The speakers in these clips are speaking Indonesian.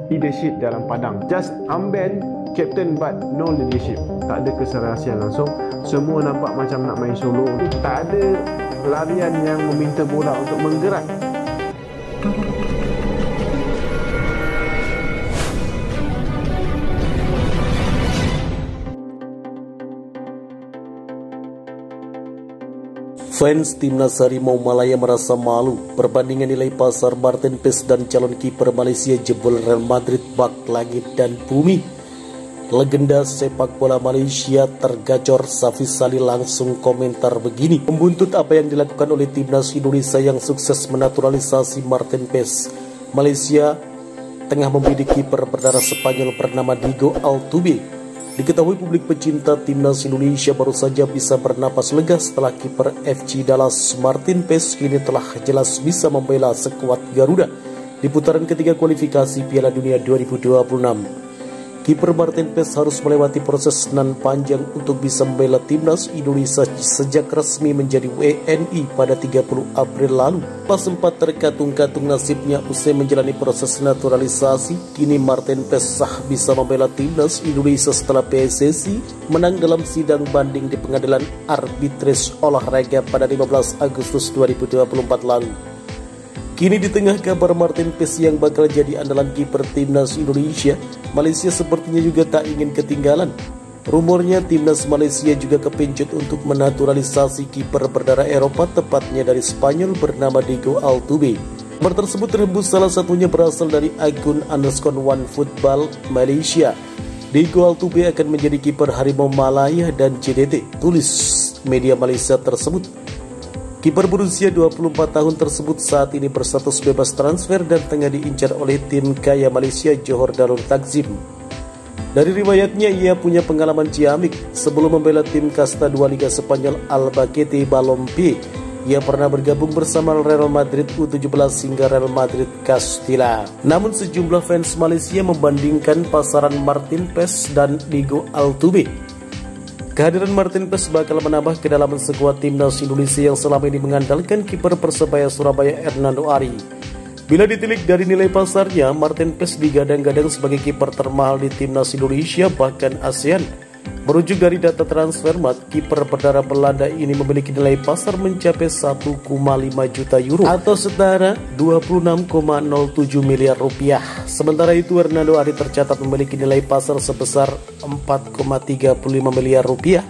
leadership dalam padang. Just armband captain but no leadership. Tak ada keserasian langsung. Semua nampak macam nak main solo. Tak ada larian yang meminta bola untuk menggerak. Fans timnas Harimau Malaya merasa malu. Perbandingan nilai pasar Martin Paes dan calon kiper Malaysia jebol Real Madrid bak langit dan bumi. Legenda sepak bola Malaysia tergacor. Safis Salih langsung komentar begini. Membuntut apa yang dilakukan oleh timnas Indonesia yang sukses menaturalisasi Martin Paes, Malaysia tengah membidik kiper berdarah Spanyol bernama Diego Altuve. Diketahui publik pecinta timnas Indonesia baru saja bisa bernapas lega setelah kiper FC Dallas Martin Paes kini telah jelas bisa membela skuad Garuda di putaran ketiga kualifikasi Piala Dunia 2026. Kiper Martin Paes harus melewati proses nan panjang untuk bisa membela timnas Indonesia sejak resmi menjadi WNI pada 30 April lalu. Pas sempat terkatung-katung nasibnya usai menjalani proses naturalisasi, kini Martin Paes sah bisa membela timnas Indonesia setelah PSSI menang dalam sidang banding di Pengadilan Arbitrase Olahraga pada 15 Agustus 2024 lalu. Kini di tengah kabar Martin Paes yang bakal jadi andalan kiper timnas Indonesia, Malaysia sepertinya juga tak ingin ketinggalan. Rumornya timnas Malaysia juga kepincut untuk menaturalisasi kiper berdarah Eropa, tepatnya dari Spanyol bernama Diego Altuve. Kabar tersebut terhembus salah satunya berasal dari akun _OneFootball Malaysia. Diego Altuve akan menjadi kiper Harimau Malaya dan JDT, tulis media Malaysia tersebut. Kiper berusia 24 tahun tersebut saat ini berstatus bebas transfer dan tengah diincar oleh tim kaya Malaysia Johor Darul Takzim. Dari riwayatnya, ia punya pengalaman ciamik. Sebelum membela tim kasta 2 Liga Spanyol Albacete Balompié, ia pernah bergabung bersama Real Madrid U17 hingga Real Madrid Castilla. Namun sejumlah fans Malaysia membandingkan pasaran Martin Paes dan Diego Altuve. Kehadiran Martin Paes bakal menambah kedalaman skuad timnas Indonesia yang selama ini mengandalkan kiper Persebaya Surabaya Hernando Ari. Bila ditilik dari nilai pasarnya, Martin Paes digadang-gadang sebagai kiper termahal di timnas Indonesia bahkan ASEAN. Merujuk dari data Transfermarkt, kiper berdarah Belanda ini memiliki nilai pasar mencapai 1,5 juta euro atau setara 26,07 miliar rupiah. Sementara itu Hernando Ari tercatat memiliki nilai pasar sebesar 4,35 miliar rupiah.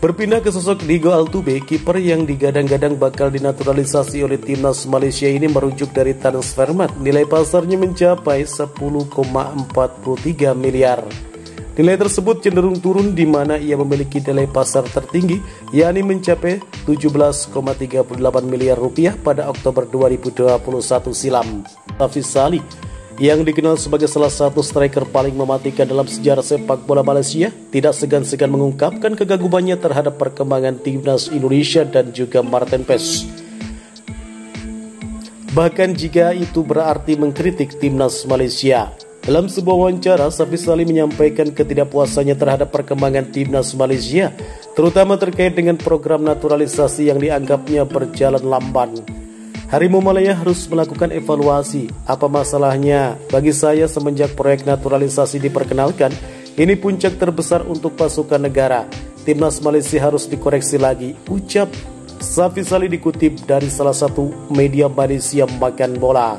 Berpindah ke sosok Diego Altuve, kiper yang digadang-gadang bakal dinaturalisasi oleh timnas Malaysia ini merujuk dari Transfermarkt. Nilai pasarnya mencapai 10,43 miliar. Nilai tersebut cenderung turun di mana ia memiliki nilai pasar tertinggi, yakni mencapai 17,38 miliar rupiah pada Oktober 2021 silam. Safis Salih, yang dikenal sebagai salah satu striker paling mematikan dalam sejarah sepak bola Malaysia, tidak segan-segan mengungkapkan kekagumannya terhadap perkembangan timnas Indonesia dan juga Martin Paes. Bahkan jika itu berarti mengkritik timnas Malaysia. Dalam sebuah wawancara, Safis Salih menyampaikan ketidakpuasannya terhadap perkembangan timnas Malaysia, terutama terkait dengan program naturalisasi yang dianggapnya berjalan lamban. Harimau Malaya harus melakukan evaluasi. Apa masalahnya? Bagi saya semenjak proyek naturalisasi diperkenalkan, ini puncak terbesar untuk pasukan negara. Timnas Malaysia harus dikoreksi lagi, ucap Safis Salih dikutip dari salah satu media Malaysia Makan Bola.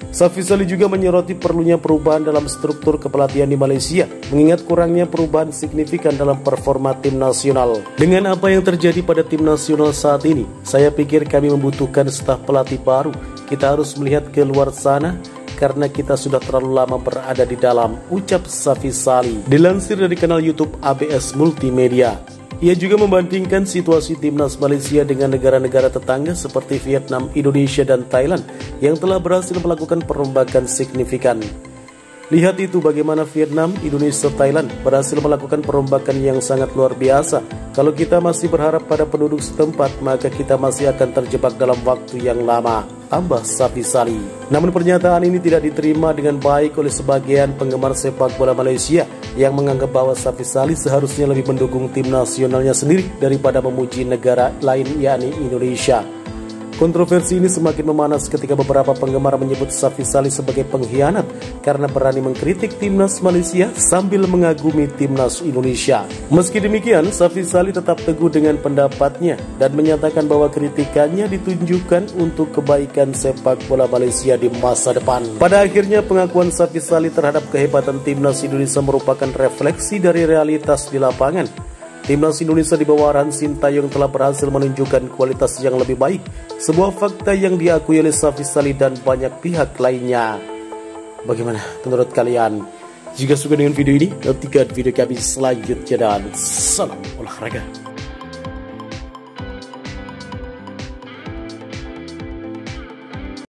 Safis Salih juga menyoroti perlunya perubahan dalam struktur kepelatihan di Malaysia, mengingat kurangnya perubahan signifikan dalam performa tim nasional. Dengan apa yang terjadi pada tim nasional saat ini, saya pikir kami membutuhkan staf pelatih baru. Kita harus melihat ke luar sana, karena kita sudah terlalu lama berada di dalam, ucap Safis Salih. Dilansir dari kanal YouTube ABS Multimedia. Ia juga membandingkan situasi timnas Malaysia dengan negara-negara tetangga seperti Vietnam, Indonesia, dan Thailand yang telah berhasil melakukan perombakan signifikan. Lihat itu bagaimana Vietnam, Indonesia, Thailand berhasil melakukan perombakan yang sangat luar biasa. Kalau kita masih berharap pada penduduk setempat, maka kita masih akan terjebak dalam waktu yang lama, tambah Safis Salih. Namun pernyataan ini tidak diterima dengan baik oleh sebagian penggemar sepak bola Malaysia yang menganggap bahwa Safis Salih seharusnya lebih mendukung tim nasionalnya sendiri daripada memuji negara lain, yakni Indonesia. Kontroversi ini semakin memanas ketika beberapa penggemar menyebut Safy Salih sebagai pengkhianat karena berani mengkritik timnas Malaysia sambil mengagumi timnas Indonesia. Meski demikian, Safy Salih tetap teguh dengan pendapatnya dan menyatakan bahwa kritikannya ditunjukkan untuk kebaikan sepak bola Malaysia di masa depan. Pada akhirnya, pengakuan Safy Salih terhadap kehebatan timnas Indonesia merupakan refleksi dari realitas di lapangan. Timnas Indonesia di bawah arahan Sintayong telah berhasil menunjukkan kualitas yang lebih baik, sebuah fakta yang diakui oleh Safy Salih dan banyak pihak lainnya. Bagaimana menurut kalian? Jika suka dengan video ini, nantikan video kami selanjutnya dan salam olahraga.